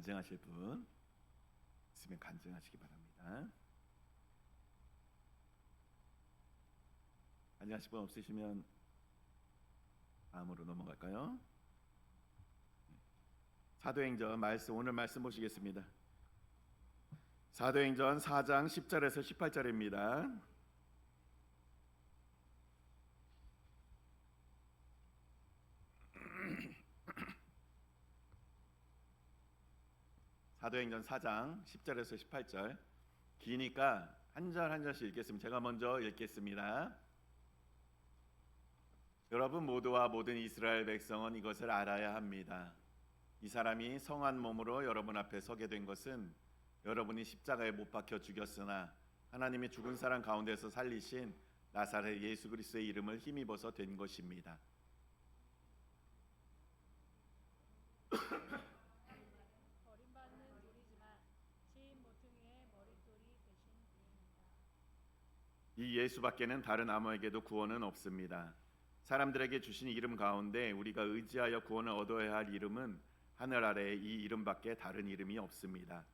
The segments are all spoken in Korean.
간증하실 분 있으면 간증하시기 바랍니다. 간증하실 분 없으시면 다음으로 넘어갈까요? 사도행전 말씀, 오늘 말씀 보시겠습니다. 사도행전 4장 10절에서 18절입니다. 사도행전 4장 10절에서 18절, 기니까 한 절 한 절씩 읽겠습니다. 제가 먼저 읽겠습니다. 여러분 모두와 모든 이스라엘 백성은 이것을 알아야 합니다. 이 사람이 성한 몸으로 여러분 앞에 서게 된 것은 여러분이 십자가에 못 박혀 죽였으나 하나님이 죽은 사람 가운데서 살리신 나사렛 예수 그리스도의 이름을 힘입어서 된 것입니다. 이 예수밖에는 다른 아무에게도 구원은 없습니다. 사람들에게 주신 이름 가운데 우리가 의지하여 구원을 얻어야 할 이름은 하늘 아래에 이 이름밖에 다른 이름이 없습니다.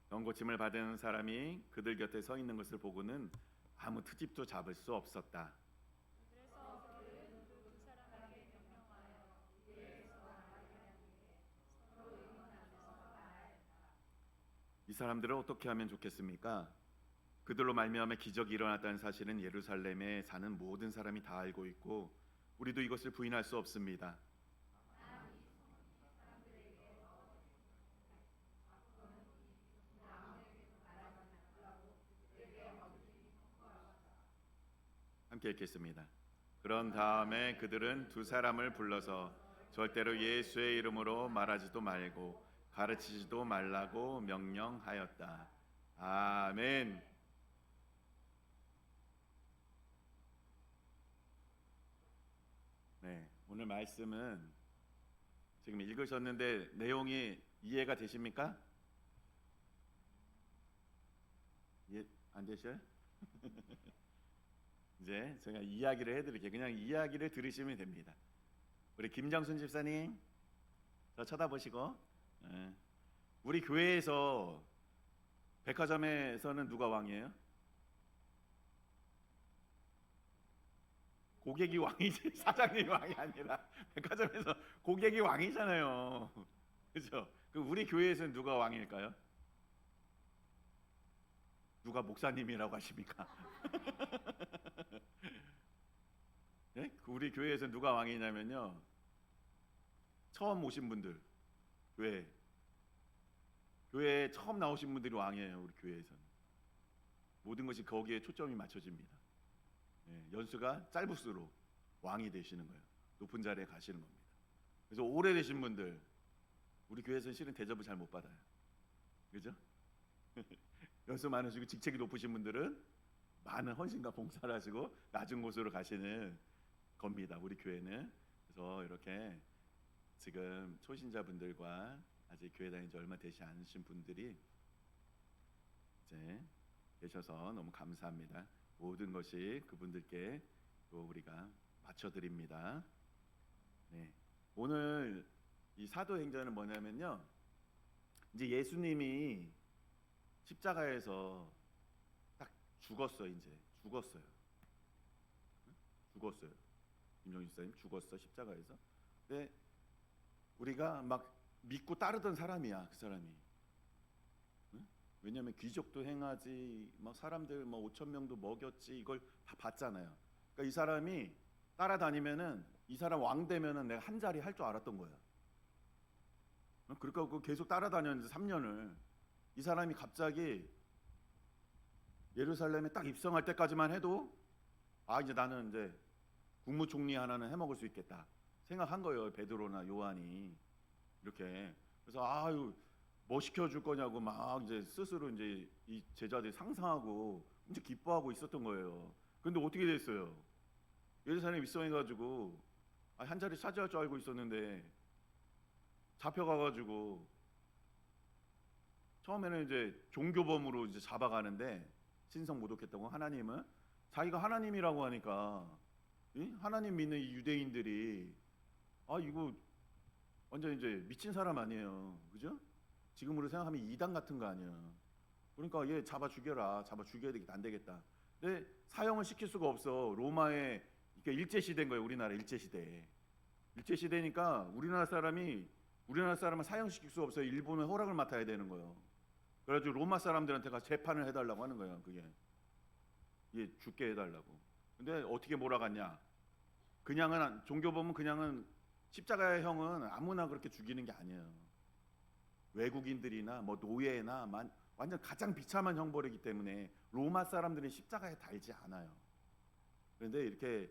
병고침을 받은 사람이 그들 곁에 서 있는 것을 보고는 아무 트집도 잡을 수 없었다. 이 사람들을 어떻게 하면 좋겠습니까? 그들로 말미암아 기적이 일어났다는 사실은 예루살렘에 사는 모든 사람이 다 알고 있고 우리도 이것을 부인할 수 없습니다. 함께 읽겠습니다. 그런 다음에 그들은 두 사람을 불러서 절대로 예수의 이름으로 말하지도 말고 가르치지도 말라고 명령하였다. 아멘. 네, 오늘 말씀은 지금 읽으셨는데 내용이 이해가 되십니까? 이해 안 되셔요? 이제 제가 이야기를 해드릴게요. 그냥 이야기를 들으시면 됩니다. 우리 김정순 집사님, 저 쳐다보시고, 우리 교회에서 백화점에서는 누가 왕이에요? 고객이 왕이지 사장님이 왕이 아니라 백화점에서 고객이 왕이잖아요. 그렇죠? 그럼 우리 교회에서는 누가 왕일까요? 누가 목사님이라고 하십니까? 네? 우리 교회에서 누가 왕이냐면요, 처음 오신 분들, 교회에 처음 나오신 분들이 왕이에요. 우리 교회에서는 모든 것이 거기에 초점이 맞춰집니다. 연수가 짧을수록 왕이 되시는 거예요. 높은 자리에 가시는 겁니다. 그래서 오래되신 분들, 우리 교회에서는 실은 대접을 잘 못 받아요. 그죠? 연수 많으시고 직책이 높으신 분들은 많은 헌신과 봉사를 하시고 낮은 곳으로 가시는 겁니다. 우리 교회는. 그래서 이렇게 지금 초신자분들과 아직 교회 다닌 지 얼마 되지 않으신 분들이 이제 계셔서 너무 감사합니다. 모든 것이 그분들께 또 우리가 맞춰드립니다. 네, 오늘 이 사도행전은 뭐냐면요, 이제 예수님이 십자가에서 딱 죽었어요. 이제 죽었어요. 김정희 집사님 죽었어, 십자가에서. 근데 우리가 막 믿고 따르던 사람이야, 그 사람이. 왜냐하면 기적도 행하지, 막 사람들 뭐 5천 명도 먹였지, 이걸 다 봤잖아요. 그러니까 이 사람이 따라다니면은, 이 사람 왕 되면은 내가 한 자리 할 줄 알았던 거야. 그러니까 계속 따라다녔는데 3년을. 이 사람이 갑자기 예루살렘에 딱 입성할 때까지만 해도 이제 나는 이제 국무총리 하나는 해먹을 수 있겠다 생각한 거예요. 베드로나 요한이 이렇게. 그래서 뭐 시켜줄 거냐고 막 이제 스스로 이제 이 제자들이 상상하고 이제 기뻐하고 있었던 거예요. 근데 어떻게 됐어요? 예루살렘 입성해가지고 한 자리 차지할 줄 알고 있었는데 잡혀가가지고 처음에는 이제 종교범으로 이제 잡아가는데 신성 모독했다고 하나님은 자기가 하나님이라고 하니까 하나님 믿는 이 유대인들이 아 이거 완전 이제 미친 사람 아니에요, 그죠? 지금으로 생각하면 이단 같은 거 아니야. 그러니까 얘 잡아 죽여라, 잡아 죽여야 되겠다, 안 되겠다. 근데 사형을 시킬 수가 없어. 로마의 그러니까 일제 시대인 거예요, 우리나라 일제 시대. 일제 시대니까 우리나라 사람은 사형시킬 수 없어요. 일본의 허락을 맡아야 되는 거예요. 그래가지고 로마 사람들한테 가서 재판을 해달라고 하는 거예요. 그게 얘 죽게 해달라고. 근데 어떻게 몰아갔냐? 그냥은 종교범은 그냥은 십자가의 형은 아무나 그렇게 죽이는 게 아니에요. 외국인들이나 뭐 노예나 완전 가장 비참한 형벌이기 때문에 로마 사람들이 십자가에 달지 않아요. 그런데 이렇게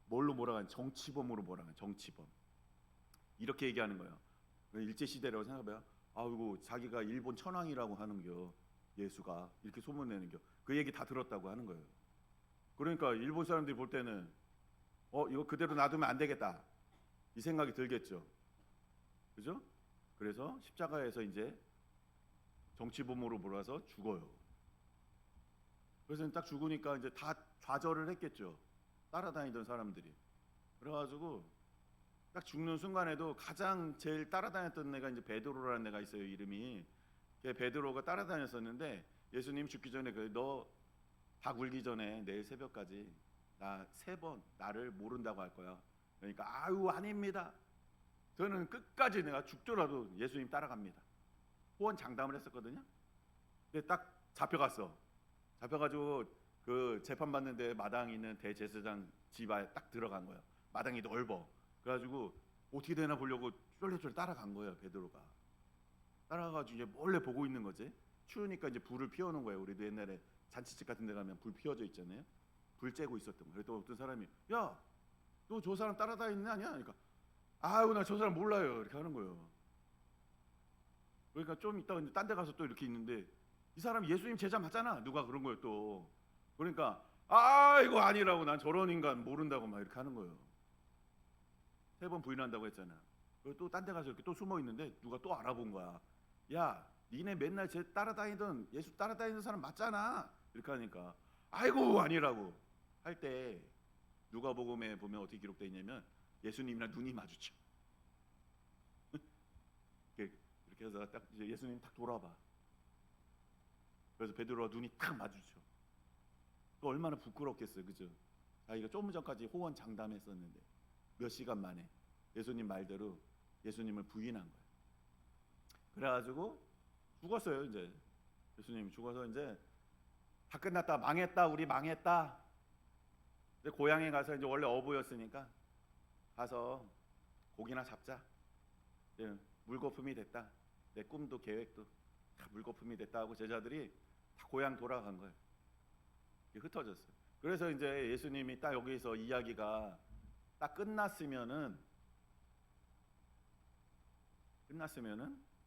뭘로 몰아가냐? 정치범으로 몰아가냐? 정치범. 이렇게 얘기하는 거예요. 일제 시대라고 생각해봐요. 아이고 자기가 일본 천황이라고 하는겨 예수가 이렇게 소문내는겨. 그 얘기 다 들었다고 하는 거예요. 그러니까 일본 사람들이 볼 때는 이거 그대로 놔두면 안 되겠다 이 생각이 들겠죠. 그죠? 그래서 십자가에서 이제 정치범으로 몰아서 죽어요. 그래서 딱 죽으니까 이제 다 좌절을 했겠죠. 따라다니던 사람들이. 그래가지고 딱 죽는 순간에도 가장 제일 따라다녔던 애가 이제 베드로라는 애가 있어요. 이름이. 베드로가 따라다녔었는데 예수님 죽기 전에 너 닭 울기 전에 내일 새벽까지 나 3번 나를 모른다고 할 거야. 그러니까 아유 아닙니다. 저는 끝까지 내가 죽더라도 예수님 따라갑니다. 호언 장담을 했었거든요. 근데 딱 잡혀갔어. 잡혀가지고 그 재판 받는데 마당에 있는 대제사장 집에 딱 들어간 거예요. 마당이 넓어. 그래가지고 어떻게 되나 보려고 쫄래쫄래 따라간 거예요. 베드로가 따라가가지고 이제 몰래 보고 있는 거지. 추우니까 이제 불을 피워놓은 거예요. 우리도 옛날에 잔치집 같은 데 가면 불 피워져 있잖아요. 불 쬐고 있었던 거예요. 그랬더니 어떤 사람이 야 너 저 사람 따라다니는 애 아니야? 그러니까 아유 나 저 사람 몰라요 이렇게 하는 거예요. 그러니까 좀 이따가 딴 데 가서 또 이렇게 있는데 이 사람 예수님 제자 맞잖아. 누가 그런 거예요 또. 그러니까 아 이거 아니라고 난 저런 인간 모른다고 막 이렇게 하는 거예요. 3번 부인한다고 했잖아. 그리고 또 딴 데 가서 이렇게 또 숨어 있는데 누가 또 알아본 거야. 야 니네 맨날 쟤 따라다니던 예수 따라다니는 사람 맞잖아. 이렇게 하니까 아이고 아니라고 할 때 누가복음에 보면 어떻게 기록되어 있냐면 예수님이랑 눈이 마주쳐. 이렇게 해서 딱 이제 예수님 딱 돌아봐. 그래서 베드로와 눈이 딱 마주쳐. 또 얼마나 부끄럽겠어요, 그죠? 자기가 조금 전까지 호언 장담했었는데 몇 시간 만에 예수님 말대로 예수님을 부인한 거예요. 그래가지고 죽었어요. 이제 예수님이 죽어서 이제 다 끝났다, 망했다, 우리 망했다. 이제 고향에 가서 이제 원래 어부였으니까 가서 고기나 잡자. 이제 물거품이 됐다. 내 꿈도 계획도 다 물거품이 됐다 하고 제자들이 다 고향 돌아간 거예요. 흩어졌어요. 그래서 이제 예수님이 딱 여기서 이야기가 딱 끝났으면은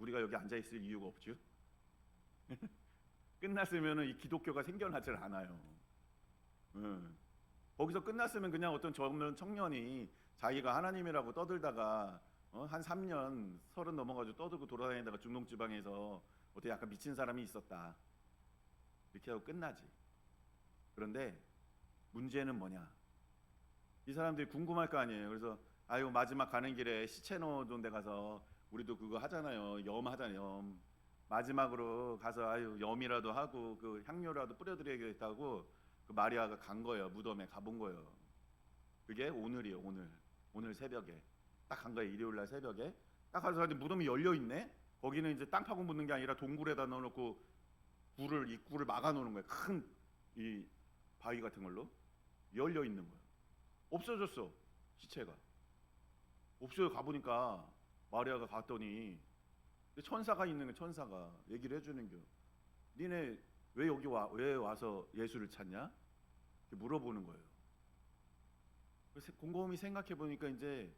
우리가 여기 앉아 있을 이유가 없죠. 끝났으면은 이 기독교가 생겨나질 않아요. 거기서 끝났으면 그냥 어떤 젊은 청년이 자기가 하나님이라고 떠들다가 한 3년 30 넘어가지고 떠들고 돌아다니다가 중동지방에서 어떻게 약간 미친 사람이 있었다 이렇게 하고 끝나지. 그런데 문제는 뭐냐? 이 사람들이 궁금할 거 아니에요. 그래서 아유 마지막 가는 길에 시체 넣어둔 데 가서 우리도 그거 하잖아요. 염 하잖아요. 염. 마지막으로 가서 아유 염이라도 하고 그 향료라도 뿌려드려야겠다고 그 마리아가 간 거예요. 무덤에 가본 거예요. 그게 오늘이에요. 오늘 새벽에 딱 간 거예요. 일요일 날 새벽에 딱 가서 무덤이 열려 있네. 거기는 이제 땅 파고 묻는 게 아니라 동굴에다 넣어놓고 입구를 막아 놓는 거예요. 큰 이 바위 같은 걸로 열려 있는 거예요. 없어졌어. 시체가 없어져. 가보니까 마리아가 갔더니 천사가 있는 거예요. 천사가 얘기를 해주는 겨. 니네 왜 여기 왜 와서 예수를 찾냐? 이렇게 물어보는 거예요. 그래서 곰곰이 생각해 보니까 이제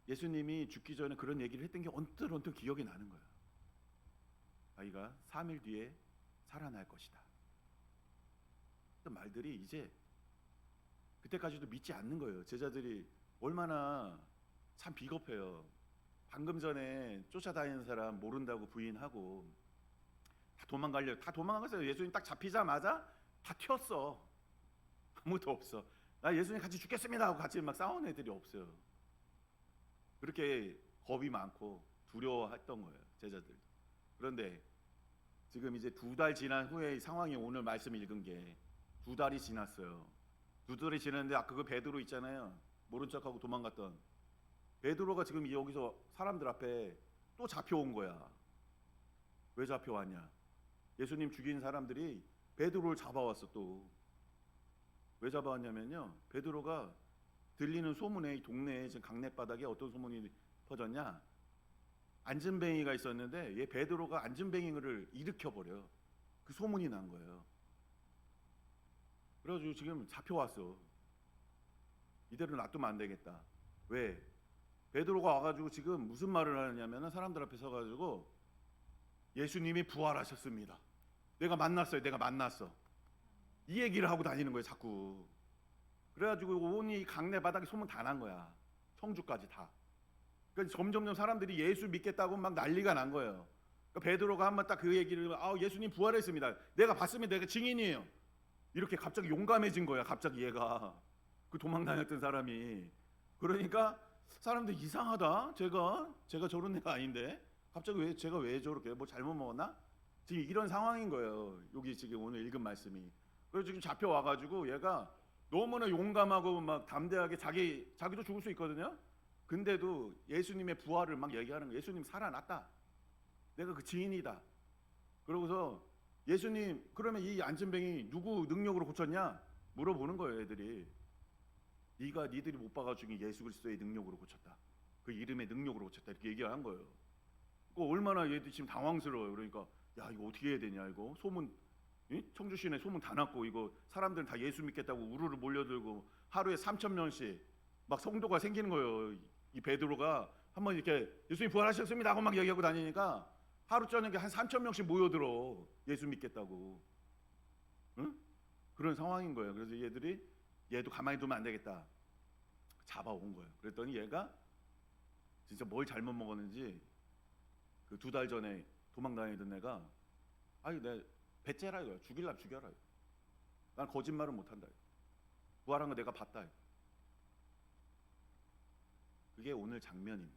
예수님이 죽기 전에 그런 얘기를 했던 게 언뜻 기억이 나는 거야. 아이가 3일 뒤에 살아날 것이다. 그 말들이 이제 그때까지도 믿지 않는 거예요. 제자들이 얼마나 참 비겁해요. 방금 전에 쫓아다니는 사람 모른다고 부인하고 다 도망갔어요. 예수님 딱 잡히자마자 다 튀었어. 아무도 없어. 나 예수님 같이 죽겠습니다 하고 같이 막 싸우는 애들이 없어요. 그렇게 겁이 많고 두려워했던 거예요, 제자들. 그런데 지금 이제 2달 지난 후에 이 상황이, 오늘 말씀 읽은 게 2달이 지났어요. 2달이 지났는데 그 베드로 있잖아요. 모른 척하고 도망갔던 베드로가 지금 여기서 사람들 앞에 또 잡혀온 거야. 왜 잡혀왔냐? 예수님 죽인 사람들이 베드로를 잡아왔어. 또 왜 잡아왔냐면요, 베드로가 들리는 소문에 이 동네에 지금 강냇바닥에 어떤 소문이 퍼졌냐, 안진뱅이가 있었는데 얘 베드로가 안진뱅이를 일으켜버려. 그 소문이 난 거예요. 그래가지고 지금 잡혀왔어. 이대로 놔두면 안 되겠다. 왜? 베드로가 와가지고 지금 무슨 말을 하느냐면 사람들 앞에 서가지고 예수님이 부활하셨습니다. 내가 만났어요. 내가 만났어. 이 얘기를 하고 다니는 거예요, 자꾸. 그래가지고 온 이 강내 바닥에 소문 다 난 거야. 청주까지 다. 그러니까 점점점 사람들이 예수 믿겠다고 막 난리가 난 거예요. 그러니까 베드로가 한번 딱 그 얘기를, 예수님 부활했습니다. 내가 봤으면 내가 증인이에요. 이렇게 갑자기 용감해진 거야. 갑자기 얘가, 그 도망 다녔던 사람이. 그러니까 사람들 이상하다. 제가 저런 애가 아닌데 갑자기 제가 왜 저렇게 뭐 잘못 먹었나? 지금 이런 상황인 거예요. 여기 지금 오늘 읽은 말씀이. 그래서 지금 잡혀와가지고 얘가 너무나 용감하고 막 담대하게 자기도 죽을 수 있거든요. 근데도 예수님의 부활을 막 얘기하는 거예요. 예수님 살아났다. 내가 그 증인이다. 그러고서 예수님, 그러면 이 안진뱅이 누구 능력으로 고쳤냐? 물어보는 거예요, 애들이. 니들이 못 봐가지고 예수 그리스도의 능력으로 고쳤다. 그 이름의 능력으로 고쳤다. 이렇게 얘기한 거예요. 얼마나 얘들 지금 당황스러워요. 그러니까 야, 이거 어떻게 해야 되냐, 이거 소문, 청주시내 소문 다 났고, 이거 사람들은 다 예수 믿겠다고 우르르 몰려들고 하루에 3,000명씩 막 성도가 생기는 거예요. 이 베드로가 한번 이렇게 예수님 부활하셨습니다 하고 막 얘기하고 다니니까 하루 저녁에 한 3,000명씩 모여들어, 예수 믿겠다고. 응? 그런 상황인 거예요. 그래서 얘도 가만히 두면 안 되겠다. 잡아온 거예요. 그랬더니 얘가 진짜 뭘 잘못 먹었는지, 그 2달 전에 도망 다니던 애가, 내 배째라 이거야. 죽일라면 죽여라. 난 거짓말은 못한다. 부활한 거 내가 봤다. 그게 오늘 장면입니다.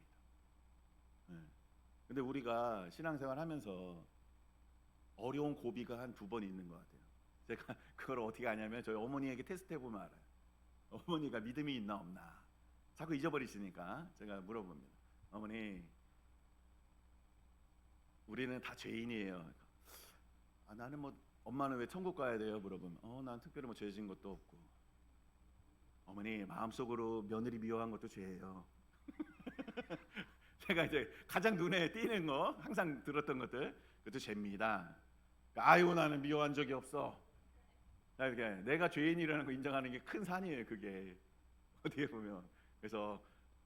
근데 우리가 신앙생활 하면서 어려운 고비가 한 2번 있는 것 같아요. 제가 그걸 어떻게 아냐면 저희 어머니에게 테스트 해보면 알아요. 어머니가 믿음이 있나 없나 자꾸 잊어버리시니까 제가 물어봅니다. 어머니, 우리는 다 죄인이에요. 나는 뭐, 엄마는 왜 천국 가야 돼요? 물어보면 난 특별히 뭐 죄진 것도 없고. 어머니, 마음속으로 며느리 미워한 것도 죄예요. 제가 이제 가장 눈에 띄는 거, 항상 들었던 것들, 그것도 죄입니다. 아이고, 나는 미워한 적이 없어. 이렇게 내가 죄인이라는 거 인정하는 게 큰 산이에요. 그게 어떻게 보면. 그래서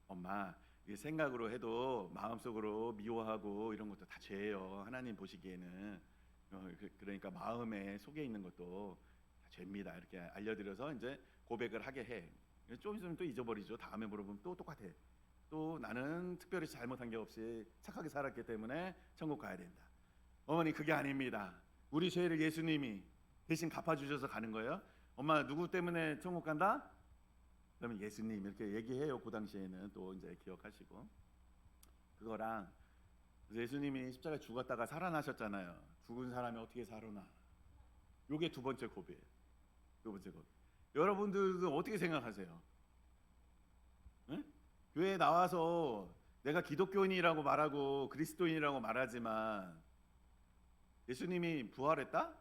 엄마, 이게 생각으로 해도 마음속으로 미워하고 이런 것도 다 죄예요. 하나님 보시기에는. 그러니까 마음에 속에 있는 것도 다 죄입니다. 이렇게 알려드려서 이제 고백을 하게 해. 좀 있으면 또 잊어버리죠. 다음에 물어보면 또 똑같아. 또 나는 특별히 잘못한 게 없이 착하게 살았기 때문에 천국 가야 된다. 어머니, 그게 아닙니다. 우리 죄를 예수님이 대신 갚아주셔서 가는 거예요. 엄마, 누구 때문에 천국 간다? 그러면 예수님, 이렇게 얘기해요. 그 당시에는 또 이제 기억하시고. 그거랑 예수님이 십자가에 죽었다가 살아나셨잖아요. 죽은 사람이 어떻게 살아나? 요게 2번째 고비예요. 2번째 고비. 여러분들은 어떻게 생각하세요? 응? 교회에 나와서 내가 기독교인이라고 말하고 그리스도인이라고 말하지만 예수님이 부활했다?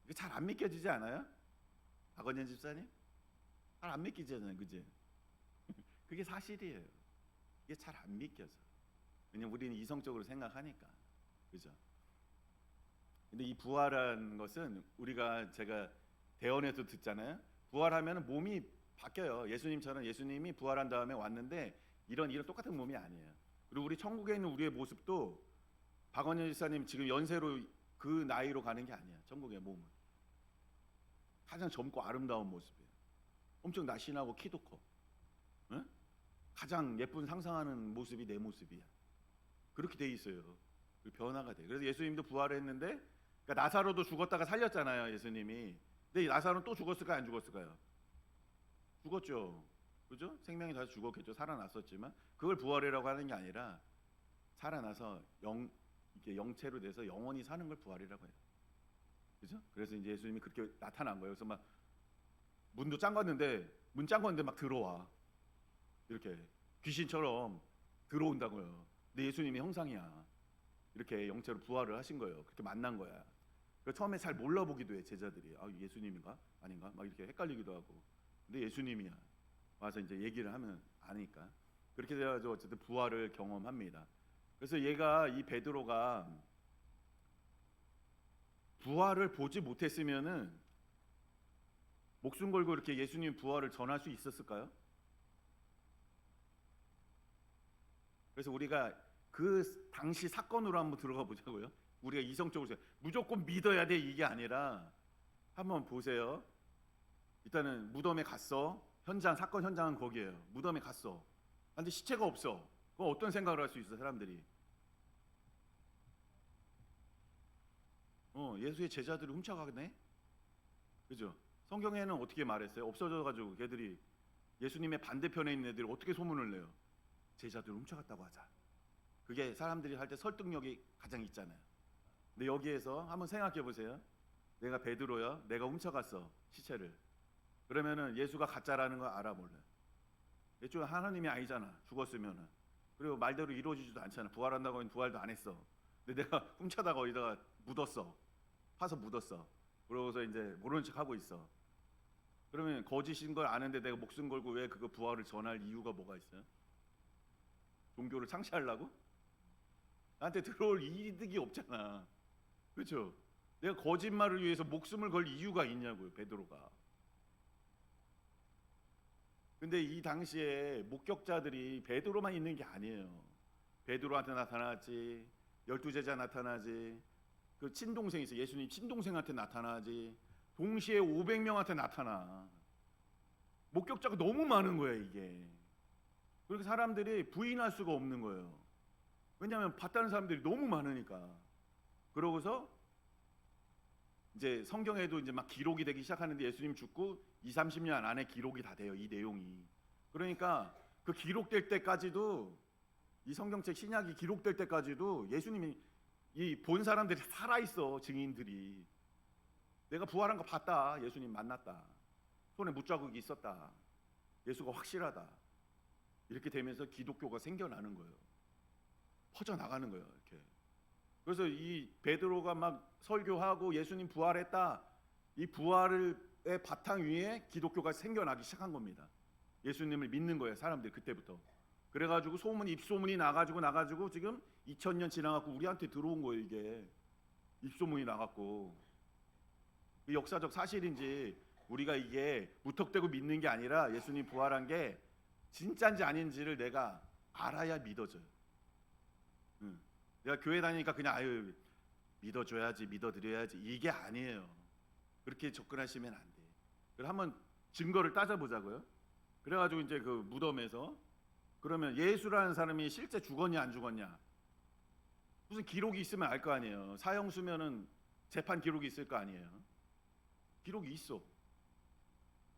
이게 잘 안 믿겨지지 않아요? 박원현 집사님? 잘 안 믿기잖아요, 그지? 그게 사실이에요. 이게 잘 안 믿겨져. 왜냐면 우리는 이성적으로 생각하니까, 그죠? 근데 이 부활한 것은 제가 대언에서 듣잖아요. 부활하면 몸이 바뀌어요. 예수님처럼 예수님이 부활한 다음에 왔는데 이런 똑같은 몸이 아니에요. 그리고 우리 천국에 있는 우리의 모습도 박원현 집사님 지금 연세로 그 나이로 가는 게 아니야. 천국의 몸은 가장 젊고 아름다운 모습이에요. 엄청 날씬하고 키도 커. 응? 가장 예쁜 상상하는 모습이 내 모습이야. 그렇게 돼 있어요. 변화가 돼. 그래서 예수님도 부활했는데 그러니까 나사로도 죽었다가 살렸잖아요, 예수님이. 근데 이 나사로는 또 죽었을까요, 안 죽었을까요? 죽었죠. 그죠? 생명이 다시 죽었겠죠. 살아났었지만 그걸 부활이라고 하는 게 아니라 살아나서 이게 영체로 돼서 영원히 사는 걸 부활이라고 해요. 그죠? 그래서 이제 예수님이 그렇게 나타난 거예요. 그래서 막 문도 문 잠궜는데 막 들어와. 이렇게 귀신처럼 들어온다고요. 근데 예수님이 형상이야. 이렇게 영체로 부활을 하신 거예요. 그렇게 만난 거야. 그래서 처음에 잘 몰라보기도 해, 제자들이. 아, 예수님인가? 아닌가? 막 이렇게 헷갈리기도 하고. 근데 예수님이야. 와서 이제 얘기를 하면 아니까. 그렇게 돼가지고 어쨌든 부활을 경험합니다. 그래서 이 베드로가 부활을 보지 못했으면은 목숨 걸고 이렇게 예수님 부활을 전할 수 있었을까요? 그래서 우리가 그 당시 사건으로 한번 들어가 보자고요. 우리가 이성적으로 무조건 믿어야 돼 이게 아니라 한번 보세요. 일단은 무덤에 갔어. 사건 현장은 거기에요. 무덤에 갔어. 근데 시체가 없어. 그럼 어떤 생각을 할 수 있어 사람들이? 예수의 제자들을 훔쳐가네? 그죠? 성경에는 어떻게 말했어요? 없어져가지고 걔들이 예수님의 반대편에 있는 애들이 어떻게 소문을 내요? 제자들을 훔쳐갔다고 하자. 그게 사람들이 할 때 설득력이 가장 있잖아요. 근데 여기에서 한번 생각해 보세요. 내가 베드로야. 내가 훔쳐갔어 시체를. 그러면은 예수가 가짜라는 걸 알아 몰라? 애초에 하나님이 아니잖아. 죽었으면은. 그리고 말대로 이루어지지도 않잖아. 부활한다고 하면 부활도 안 했어. 근데 내가 훔쳐다가 어디다가 묻었어. 파서 묻었어. 그러고서 이제 모르는 척 하고 있어. 그러면 거짓인 걸 아는데 내가 목숨 걸고 왜 그거 부활을 전할 이유가 뭐가 있어요? 종교를 창시하려고? 나한테 들어올 이득이 없잖아. 그렇죠? 내가 거짓말을 위해서 목숨을 걸 이유가 있냐고요, 베드로가. 근데 이 당시에 목격자들이 베드로만 있는 게 아니에요. 베드로한테 나타나지, 12제자 나타나지, 그 친동생이 있어. 예수님 친동생한테 나타나지. 동시에 500명한테 나타나. 목격자가 너무 많은 거야, 이게. 그렇게 사람들이 부인할 수가 없는 거예요. 왜냐하면 봤다는 사람들이 너무 많으니까. 그러고서 이제 성경에도 이제 막 기록이 되기 시작하는데 예수님 죽고 20-30년 안에 기록이 다 돼요, 이 내용이. 그러니까 그 기록될 때까지도 이 성경책 신약이 기록될 때까지도 예수님이 이 본 사람들이 살아 있어. 증인들이 내가 부활한 거 봤다. 예수님 만났다. 손에 못자국이 있었다. 예수가 확실하다. 이렇게 되면서 기독교가 생겨나는 거예요. 퍼져 나가는 거예요, 이렇게. 그래서 이 베드로가 막 설교하고 예수님 부활했다. 이 부활의 바탕 위에 기독교가 생겨나기 시작한 겁니다. 예수님을 믿는 거예요, 사람들이 그때부터. 그래가지고 입소문이 나가지고 지금 2000년 지나갖고 우리한테 들어온 거예요, 이게. 입소문이 나갔고. 역사적 사실인지 우리가 이게 무턱대고 믿는 게 아니라 예수님 부활한 게 진짜인지 아닌지를 내가 알아야 믿어져요. 내가 교회 다니니까 그냥 믿어줘야지, 믿어드려야지 이게 아니에요. 그렇게 접근하시면 안 돼. 그래서 한번 증거를 따져보자고요. 그래가지고 이제 그 무덤에서 그러면 예수라는 사람이 실제 죽었냐 안 죽었냐 무슨 기록이 있으면 알 거 아니에요. 사형수면은 재판 기록이 있을 거 아니에요. 기록이 있어.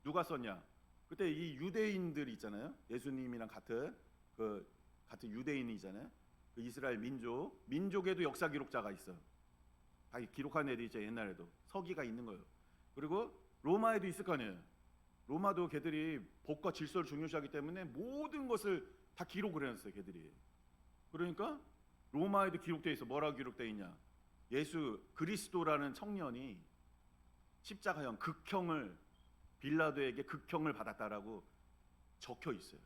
누가 썼냐? 그때 이 유대인들이 있잖아요. 예수님이랑 같은 유대인이잖아요. 그 이스라엘 민족에도 역사 기록자가 있어요. 다 기록한 애들이 있죠. 옛날에도 서기가 있는 거예요. 그리고 로마에도 있을 거 아니에요. 로마도 걔들이 법과 질서를 중요시하기 때문에 모든 것을 다 기록을 해놨어요, 걔들이. 그러니까 로마에도 기록되어 있어. 뭐라고 기록되어 있냐? 예수 그리스도라는 청년이 십자가형 극형을 빌라도에게 극형을 받았다라고 적혀 있어요.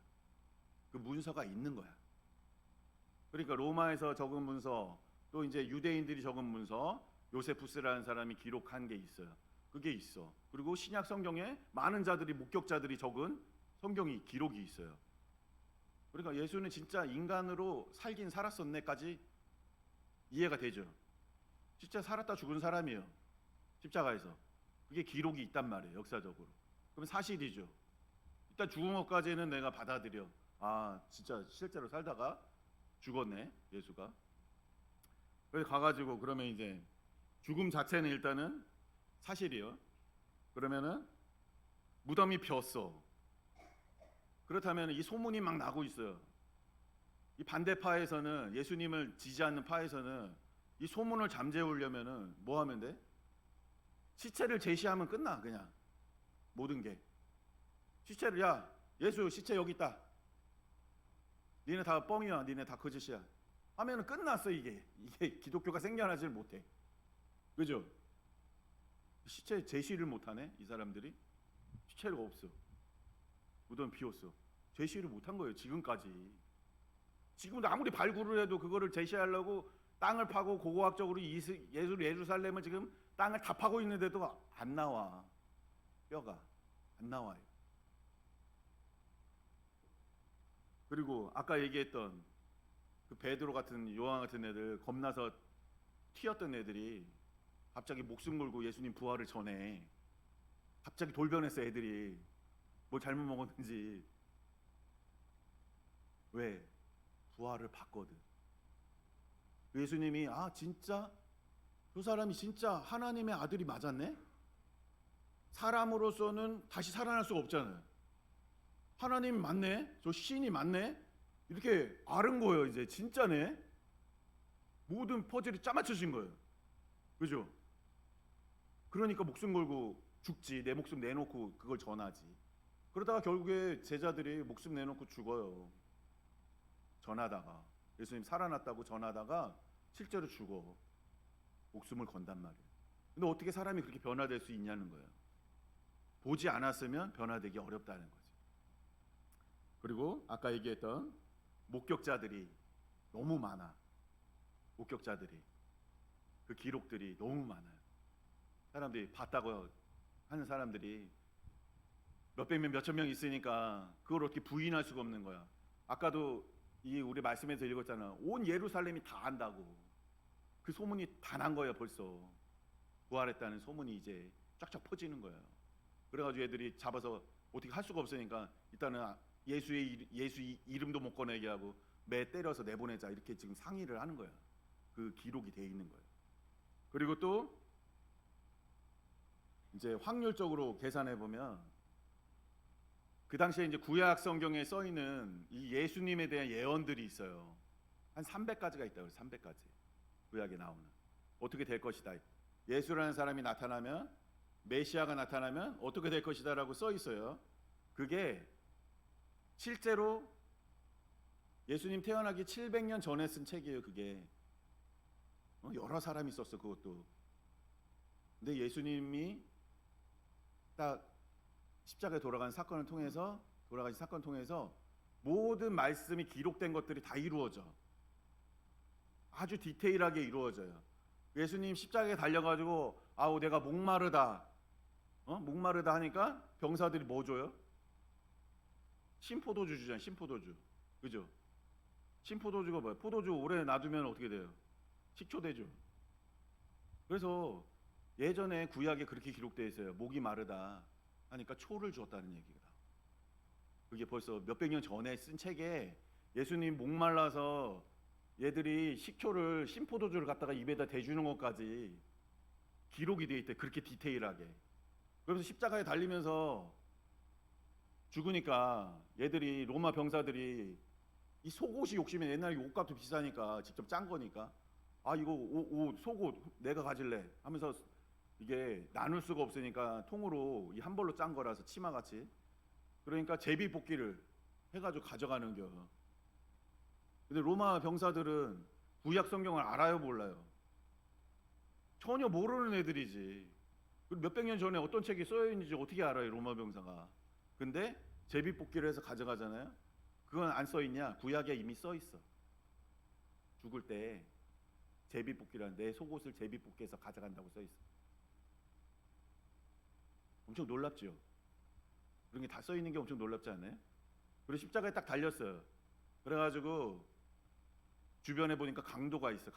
그 문서가 있는 거야. 그러니까 로마에서 적은 문서, 또 이제 유대인들이 적은 문서, 요세푸스라는 사람이 기록한 게 있어요. 그게 있어. 그리고 신약 성경에 많은 자들이 목격자들이 적은 성경이 기록이 있어요. 그러니까 예수는 진짜 인간으로 살긴 살았었네까지 이해가 되죠. 진짜 살았다 죽은 사람이에요. 십자가에서. 그게 기록이 있단 말이에요, 역사적으로. 그럼 사실이죠. 일단 죽은 것까지는 내가 받아들여. 아, 진짜 실제로 살다가 죽었네, 예수가. 그래서 가가지고 그러면 이제 죽음 자체는 일단은 사실이요. 그러면은 무덤이 비었어. 그렇다면 이 소문이 막 나고 있어요. 이 반대파에서는, 예수님을 지지하는 파에서는 이 소문을 잠재우려면은 뭐 하면 돼? 시체를 제시하면 끝나. 그냥 모든 게 시체를, 야 예수 시체 여기 있다, 니네 다 뻥이야, 니네 다 거짓이야 하면은 끝났어. 이게 기독교가 생겨나질 못해. 그죠? 시체 제시를 못하네 이 사람들이. 시체가 없어. 무덤 비었어. 제시를 못한 거예요 지금까지. 지금도 아무리 발굴을 해도 그거를 제시하려고 땅을 파고 고고학적으로 예루살렘을 지금 땅을 다 파고 있는데도 안 나와. 뼈가 안 나와요. 그리고 아까 얘기했던 그 베드로 같은, 요한 같은 애들, 겁나서 튀었던 애들이 갑자기 목숨 걸고 예수님 부활을 전해. 갑자기 돌변했어 애들이. 뭐 잘못 먹었는지. 왜? 부활을 봤거든. 예수님이 진짜 저 사람이 진짜 하나님의 아들이 맞았네? 사람으로서는 다시 살아날 수가 없잖아요. 하나님이 맞네? 저 신이 맞네? 이렇게 아는 거예요. 이제 진짜네? 모든 퍼즐이 짜맞춰진 거예요. 그죠? 그러니까 목숨 걸고 죽지. 내 목숨 내놓고 그걸 전하지. 그러다가 결국에 제자들이 목숨 내놓고 죽어요. 전하다가. 예수님 살아났다고 전하다가 실제로 죽어. 목숨을 건단 말이에요. 근데 어떻게 사람이 그렇게 변화될 수 있냐는 거예요. 보지 않았으면 변화되기 어렵다는 거죠. 그리고 아까 얘기했던 목격자들이 너무 많아. 목격자들이, 그 기록들이 너무 많아요. 사람들이 봤다고 하는 사람들이 몇백 명, 몇천 명 있으니까 그걸 어떻게 부인할 수가 없는 거야. 아까도 우리 말씀에서 읽었잖아. 온 예루살렘이 다 안다고. 그 소문이 다 난 거예요. 벌써 부활했다는 소문이 이제 쫙쫙 퍼지는 거예요. 그래가지고 애들이 잡아서 어떻게 할 수가 없으니까 일단은 예수 이름도 못 꺼내게 하고 매 때려서 내보내자, 이렇게 지금 상의를 하는 거예요. 그 기록이 돼 있는 거예요. 그리고 또 이제 확률적으로 계산해 보면 그 당시에 이제 구약 성경에 써 있는 이 예수님에 대한 예언들이 있어요. 한 300가지가 있다고. 300가지. 구약에 나오는 어떻게 될 것이다. 예수라는 사람이 나타나면, 메시아가 나타나면 어떻게 될 것이다라고 써 있어요. 그게 실제로 예수님 태어나기 700년 전에 쓴 책이에요. 그게 여러 사람이 썼어 그것도. 근데 예수님이 딱 십자가에 돌아가신 사건을 통해서 모든 말씀이 기록된 것들이 다 이루어져. 아주 디테일하게 이루어져요. 예수님 십자가에 달려가지고 아우 내가 목마르다, 목마르다 하니까 병사들이 뭐 줘요? 신포도주 주잖아요. 신포도주. 그죠? 신포도주가 뭐야? 포도주 오래 놔두면 어떻게 돼요? 식초되죠. 그래서 예전에 구약에 그렇게 기록되어 있어요. 목이 마르다 하니까 초를 주었다는 얘기가. 그게 벌써 몇백 년 전에 쓴 책에 예수님 목말라서 얘들이 식초를, 신포도주를 갖다가 입에다 대주는 것까지 기록이 되어 있대. 그렇게 디테일하게. 그래서 십자가에 달리면서 죽으니까 얘들이, 로마 병사들이 이 속옷이 욕심에, 옛날에 옷값도 비싸니까 직접 짠 거니까 이거 옷 속옷 내가 가질래 하면서 이게 나눌 수가 없으니까 통으로 이 한 벌로 짠 거라서 치마같이. 그러니까 제비뽑기를 해가지고 가져가는겨. 근데 로마 병사들은 구약 성경을 알아요 몰라요? 전혀 모르는 애들이지. 몇백 년 전에 어떤 책이 써여 있는지 어떻게 알아요 로마 병사가. 근데 제비뽑기를 해서 가져가잖아요. 그건 안 써 있냐? 구약에 이미 써 있어. 죽을 때 제비뽑기라는, 내 속옷을 제비뽑기해서 가져간다고 써 있어. 엄청 놀랍죠? 그런 게 다 써 있는 게 엄청 놀랍지 않아요? 그리고 십자가에 딱 달렸어요. 그래가지고 주변에 보니까 강도가 있어.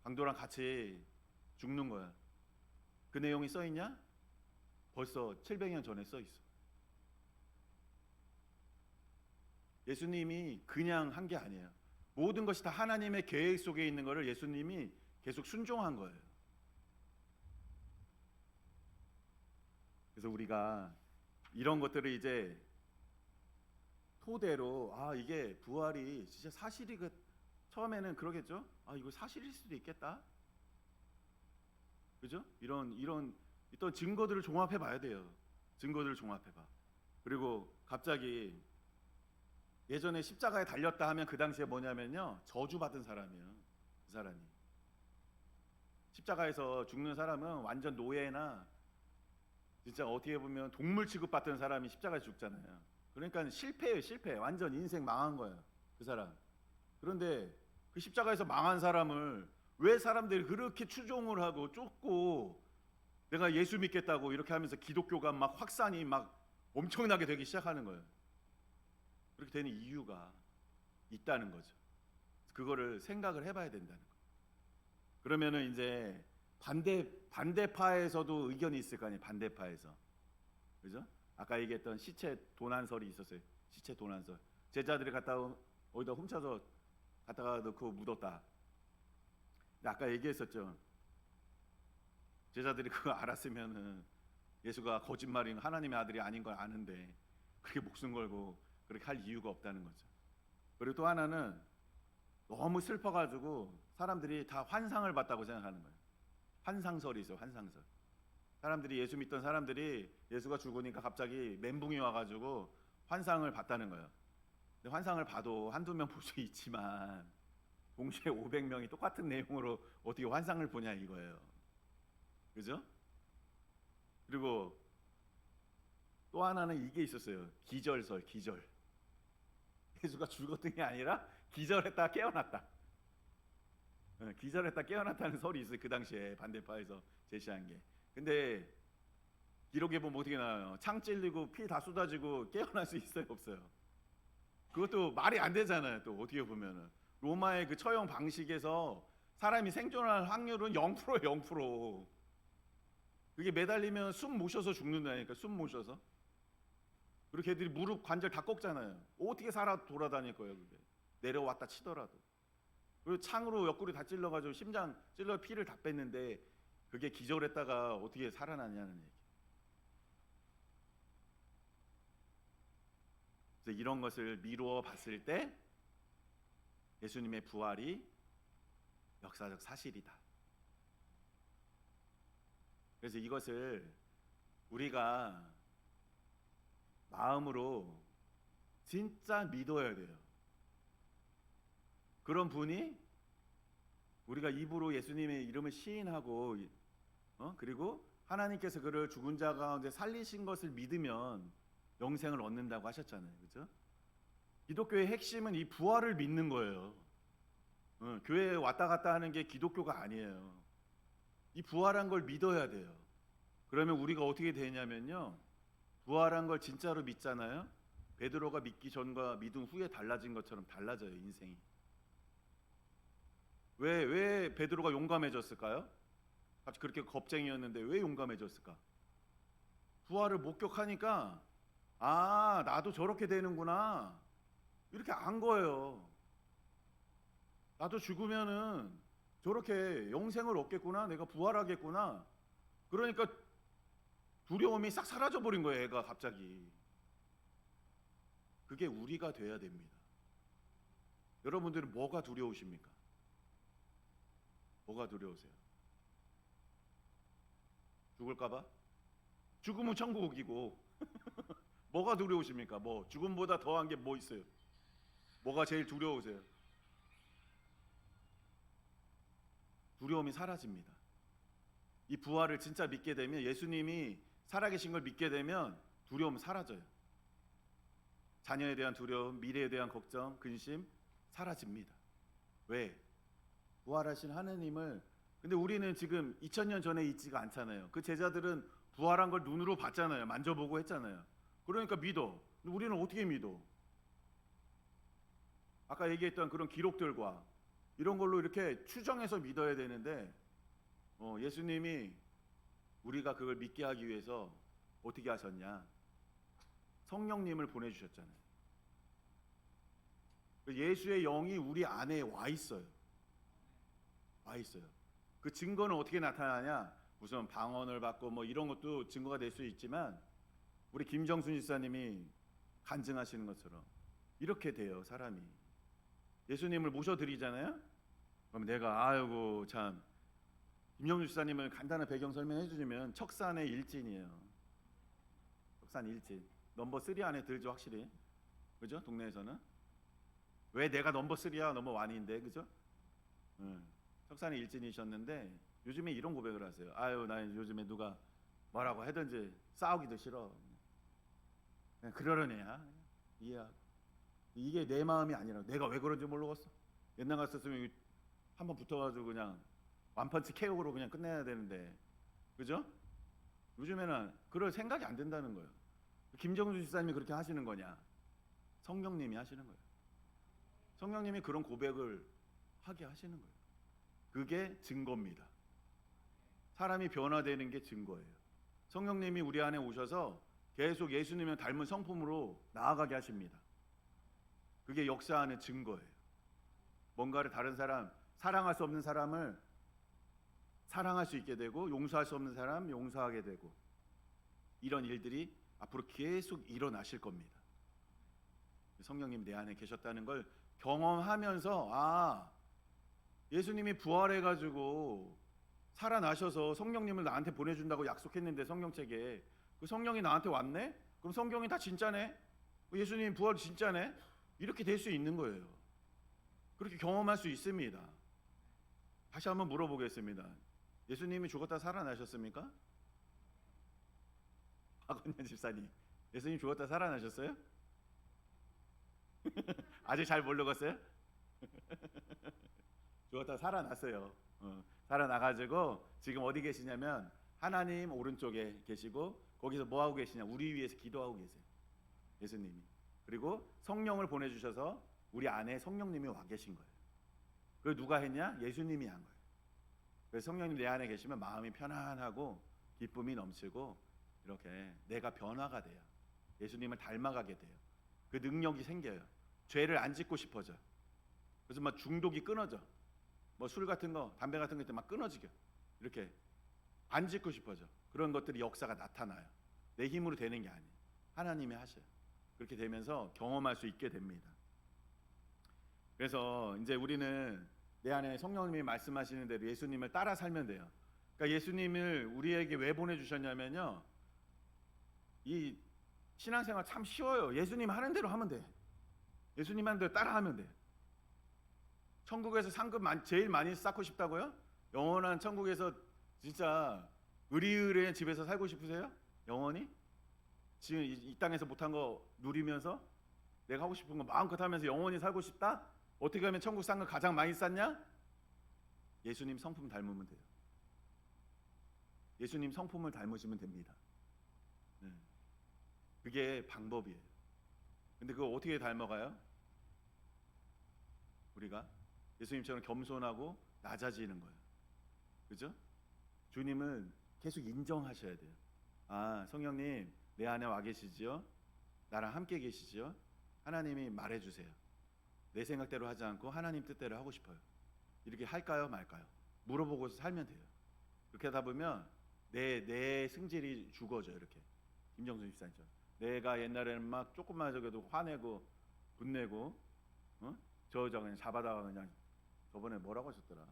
강도랑 같이 죽는 거야. 그 내용이 써 있냐? 벌써 700년 전에 써 있어. 예수님이 그냥 한 게 아니에요. 모든 것이 다 하나님의 계획 속에 있는 것을 예수님이 계속 순종한 거예요. 그래서 우리가 이런 것들을 이제 토대로 이게 부활이 진짜 사실이 처음에는 그러겠죠. 이거 사실일 수도 있겠다. 그죠? 이런 어떤 증거들을 종합해 봐야 돼요. 증거들을 종합해 봐. 그리고 갑자기 예전에 십자가에 달렸다 하면 그 당시에 뭐냐면요, 저주받은 사람이에요. 그 사람이 십자가에서 죽는 사람은 완전 노예나 진짜 어떻게 보면 동물 취급받던 사람이 십자가에 죽잖아요. 그러니까 실패예요, 실패. 완전 인생 망한 거예요, 그 사람. 그런데 그 십자가에서 망한 사람을 왜 사람들이 그렇게 추종을 하고 쫓고 내가 예수 믿겠다고 이렇게 하면서 기독교가 막 확산이 막 엄청나게 되기 시작하는 거예요. 그렇게 되는 이유가 있다는 거죠. 그거를 생각을 해봐야 된다는 거예요. 그러면은 이제 반대파에서도 의견이 있을 거 아니에요. 반대파에서, 그죠? 아까 얘기했던 시체 도난설이 있었어요. 시체 도난설. 제자들이 어디다 훔쳐서 갖다가 넣고 묻었다. 근데 아까 얘기했었죠. 제자들이 그거 알았으면은 예수가 거짓말인 하나님의 아들이 아닌 걸 아는데 그렇게 목숨 걸고 그렇게 할 이유가 없다는 거죠. 그리고 또 하나는 너무 슬퍼가지고 사람들이 다 환상을 봤다고 생각하는 거예요. 환상설이 있어요. 환상설. 사람들이 예수 믿던 사람들이 예수가 죽으니까 갑자기 멘붕이 와가지고 환상을 봤다는 거예요. 근데 환상을 봐도 한두 명 볼 수 있지만 동시에 500명이 똑같은 내용으로 어떻게 환상을 보냐 이거예요. 그죠? 그리고 또 하나는 이게 있었어요. 기절설, 기절. 예수가 죽었던 게 아니라 기절했다 깨어났다. 기절했다 깨어났다는 설이 있어요. 그 당시에 반대파에서 제시한 게. 근데 기록에 보면 어떻게 나와요? 창 찔리고 피 다 쏟아지고 깨어날 수 있어요, 없어요? 그것도 말이 안 되잖아요. 또 어떻게 보면은 로마의 그 처형 방식에서 사람이 생존할 확률은 0%예요, 0%. 그게 매달리면 숨 모셔서 죽는다니까, 숨 모셔서. 그리고 걔들이 무릎 관절 다 꺾잖아요. 어떻게 살아 돌아다닐 거예요, 그게. 내려왔다 치더라도. 그리고 창으로 옆구리 다 찔러가지고 심장 찔러 피를 다 뺐는데 그게 기절했다가 어떻게 살아나냐는 얘기. 그래서 이런 것을 미루어 봤을 때 예수님의 부활이 역사적 사실이다. 그래서 이것을 우리가 마음으로 진짜 믿어야 돼요. 그런 분이 우리가 입으로 예수님의 이름을 시인하고 그리고 하나님께서 그를 죽은 자 가운데 살리신 것을 믿으면 영생을 얻는다고 하셨잖아요. 그렇죠? 기독교의 핵심은 이 부활을 믿는 거예요. 교회에 왔다 갔다 하는 게 기독교가 아니에요. 이 부활한 걸 믿어야 돼요. 그러면 우리가 어떻게 되냐면요, 부활한 걸 진짜로 믿잖아요. 베드로가 믿기 전과 믿음 후에 달라진 것처럼 달라져요, 인생이. 왜 베드로가 용감해졌을까요? 갑자기 그렇게 겁쟁이였는데 왜 용감해졌을까? 부활을 목격하니까 나도 저렇게 되는구나 이렇게 안 거예요. 나도 죽으면은 저렇게 영생을 얻겠구나, 내가 부활하겠구나. 그러니까 두려움이 싹 사라져 버린 거예요, 애가 갑자기. 그게 우리가 돼야 됩니다. 여러분들은 뭐가 두려우십니까? 뭐가 두려우세요? 죽을까봐? 죽으면 천국이고 뭐가 두려우십니까? 뭐 죽음보다 더한 게 뭐 있어요? 뭐가 제일 두려우세요? 두려움이 사라집니다. 이 부활을 진짜 믿게 되면, 예수님이 살아계신 걸 믿게 되면 두려움 사라져요. 자녀에 대한 두려움, 미래에 대한 걱정, 근심 사라집니다. 왜? 부활하신 하느님을. 근데 우리는 지금 2000년 전에 있지가 않잖아요. 그 제자들은 부활한 걸 눈으로 봤잖아요. 만져보고 했잖아요. 그러니까 믿어. 근데 우리는 어떻게 믿어? 아까 얘기했던 그런 기록들과 이런 걸로 이렇게 추정해서 믿어야 되는데 예수님이 우리가 그걸 믿게 하기 위해서 어떻게 하셨냐? 성령님을 보내주셨잖아요. 예수의 영이 우리 안에 와 있어요. 와 있어요. 그 증거는 어떻게 나타나냐? 우선 방언을 받고 뭐 이런 것도 증거가 될 수 있지만 우리 김정순 집사님이 간증하시는 것처럼 이렇게 돼요, 사람이. 예수님을 모셔드리잖아요. 그럼 내가 아이고 참 김정순 집사님을 간단한 배경 설명해 주시면 척산의 일진이에요. 척산 일진. 넘버 3 안에 들죠, 확실히. 그죠? 동네에서는. 왜 내가 넘버 3야? 넘버 1인데, 그죠? 척산의 일진이셨는데 요즘에 이런 고백을 하세요. 아유, 나 요즘에 누가 뭐라고 하든지 싸우기도 싫어. 그냥 그러려니 애야. 이해하고. 이게 내 마음이 아니라 내가 왜 그런지 모르겠어. 옛날 같았으면 한번 붙어가지고 그냥 완펀치 KO로 그냥 끝내야 되는데, 그죠? 요즘에는 그럴 생각이 안 된다는 거예요. 김정수 집사님이 그렇게 하시는 거냐? 성령님이 하시는 거예요. 성령님이 그런 고백을 하게 하시는 거예요. 그게 증거입니다. 사람이 변화되는 게 증거예요. 성령님이 우리 안에 오셔서 계속 예수님을 닮은 성품으로 나아가게 하십니다. 그게 역사하는 증거예요. 뭔가를 다른 사람, 사랑할 수 없는 사람을 사랑할 수 있게 되고, 용서할 수 없는 사람 용서하게 되고, 이런 일들이 앞으로 계속 일어나실 겁니다. 성령님 내 안에 계셨다는 걸 경험하면서, 아, 예수님이 부활해가지고 살아나셔서 성령님을 나한테 보내준다고 약속했는데, 성경책에 그 성령이 나한테 왔네? 그럼 성경이 다 진짜네? 예수님 부활 진짜네? 이렇게 될 수 있는 거예요. 그렇게 경험할 수 있습니다. 다시 한번 물어보겠습니다. 예수님이 죽었다 살아나셨습니까? 박원년 집사님, 예수님 죽었다 살아나셨어요? 아직 잘 모르겠어요? 죽었다 살아났어요. 살아나가지고 지금 어디 계시냐면 하나님 오른쪽에 계시고, 거기서 뭐 하고 계시냐? 우리 위해서 기도하고 계세요. 예수님이. 그리고 성령을 보내주셔서 우리 안에 성령님이 와 계신 거예요. 그걸 누가 했냐? 예수님이 한 거예요. 그래서 성령님 내 안에 계시면 마음이 편안하고 기쁨이 넘치고 이렇게 내가 변화가 돼요. 예수님을 닮아가게 돼요. 그 능력이 생겨요. 죄를 안 짓고 싶어져. 그래서 막 중독이 끊어져. 뭐 술 같은 거, 담배 같은 거 막 끊어지게 이렇게 안 짓고 싶어져. 그런 것들이 역사가 나타나요. 내 힘으로 되는 게 아니에요. 하나님이 하셔요. 그렇게 되면서 경험할 수 있게 됩니다. 그래서 이제 우리는 내 안에 성령님이 말씀하시는 대로 예수님을 따라 살면 돼요. 그러니까 예수님을 우리에게 왜 보내주셨냐면요, 이 신앙생활 참 쉬워요. 예수님 하는 대로 하면 돼. 예수님 하는 대로 따라 하면 돼. 천국에서 상급 제일 많이 쌓고 싶다고요? 영원한 천국에서 진짜 의리의리한 집에서 살고 싶으세요? 영원히? 지금 이 땅에서 못한 거 누리면서 내가 하고 싶은 거 마음껏 하면서 영원히 살고 싶다? 어떻게 하면 천국 상급 가장 많이 쌓냐? 예수님 성품 닮으면 돼요. 예수님 성품을 닮으시면 됩니다. 네. 그게 방법이에요. 근데 그거 어떻게 닮아가요? 우리가 예수님처럼 겸손하고 낮아지는 거예요. 그죠? 주님은 계속 인정하셔야 돼요. 아, 성령님 내 안에 와 계시지요? 나랑 함께 계시지요? 하나님이 말해주세요. 내 생각대로 하지 않고 하나님 뜻대로 하고 싶어요. 이렇게 할까요, 말까요? 물어보고 살면 돼요. 그렇게 하다 보면 내 승질이 죽어져. 이렇게 김정순 집사님처럼 내가 옛날에는 막 조금만 저겨도 화내고 분내고, 저 그냥 잡아다가 그냥, 저번에 뭐라고 하셨더라?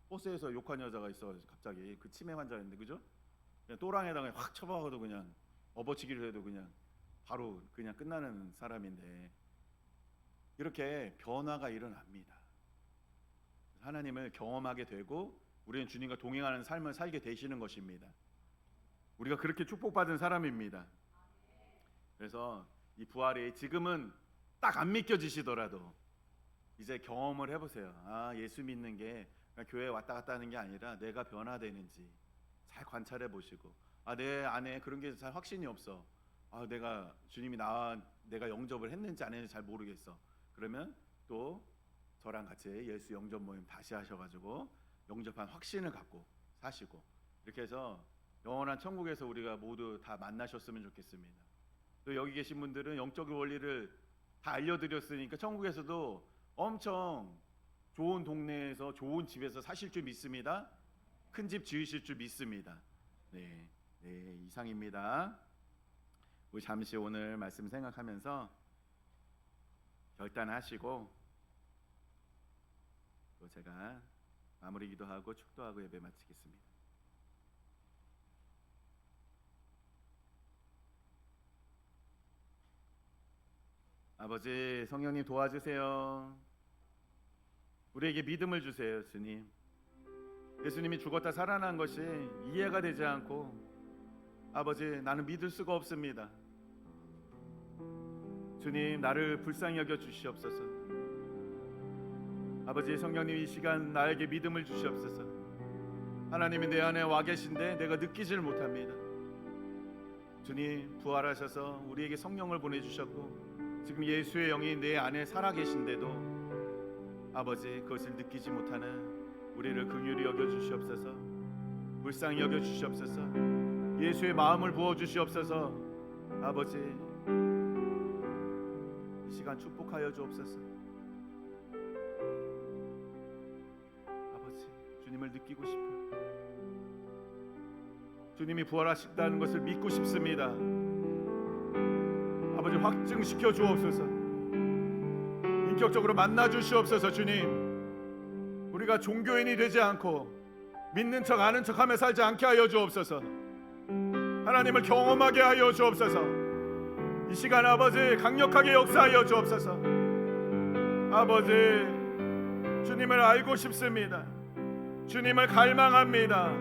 버스에서 욕한 여자가 있어가지고 갑자기 그 치매 환자였는데, 그죠? 그냥 또랑에다가 확 쳐박아도 그냥 업어치기를 해도 그냥 바로 그냥 끝나는 사람인데, 이렇게 변화가 일어납니다. 하나님을 경험하게 되고 우리는 주님과 동행하는 삶을 살게 되시는 것입니다. 우리가 그렇게 축복받은 사람입니다. 그래서 이 부활이 지금은 딱 안 믿겨지시더라도 이제 경험을 해보세요. 아, 예수 믿는 게 교회에 왔다 갔다 하는 게 아니라 내가 변화되는지 잘 관찰해 보시고, 아, 내 안에 그런 게 잘 확신이 없어. 아, 내가 주님이 내가 영접을 했는지 안 했는지 잘 모르겠어. 그러면 또 저랑 같이 예수 영접 모임 다시 하셔가지고 영접한 확신을 갖고 사시고, 이렇게 해서 영원한 천국에서 우리가 모두 다 만나셨으면 좋겠습니다. 또 여기 계신 분들은 영적 원리를 다 알려드렸으니까 천국에서도 엄청 좋은 동네에서 좋은 집에서 사실 줄 믿습니다. 큰 집 지으실 줄 믿습니다. 네, 이상입니다. 우리 잠시 오늘 말씀 생각하면서 결단하시고 또 제가 마무리 기도하고 축도하고 예배 마치겠습니다. 아버지, 성령님 도와주세요. 우리에게 믿음을 주세요, 주님. 예수님이 죽었다 살아난 것이 이해가 되지 않고 아버지, 나는 믿을 수가 없습니다. 주님, 나를 불쌍히 여겨 주시옵소서. 아버지, 성령님 이 시간 나에게 믿음을 주시옵소서. 하나님이 내 안에 와 계신데 내가 느끼질 못합니다. 주님, 부활하셔서 우리에게 성령을 보내주셨고 지금 예수의 영이 내 안에 살아 계신데도 아버지, 그것을 느끼지 못하는 우리를 긍휼히 여겨 주시옵소서. 불쌍히 여겨 주시옵소서. 예수의 마음을 부어 주시옵소서. 아버지, 이 시간 축복하여 주옵소서. 아버지, 주님을 느끼고 싶어요. 주님이 부활하셨다는 것을 믿고 싶습니다. 아버지, 확증시켜 주옵소서. 인격적으로 만나 주시옵소서. 주님, 우리가 종교인이 되지 않고 믿는 척 아는 척하며 살지 않게 하여 주옵소서. 하나님을 경험하게 하여 주옵소서. 이 시간 아버지, 강력하게 역사하여 주옵소서. 아버지, 주님을 알고 싶습니다. 주님을 갈망합니다.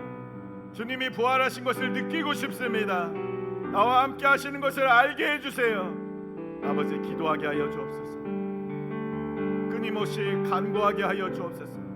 주님이 부활하신 것을 느끼고 싶습니다. 나와 함께 하시는 것을 알게 해주세요. 아버지, 기도하게 하여 주옵소서. 끊임없이 간구하게 하여 주옵소서.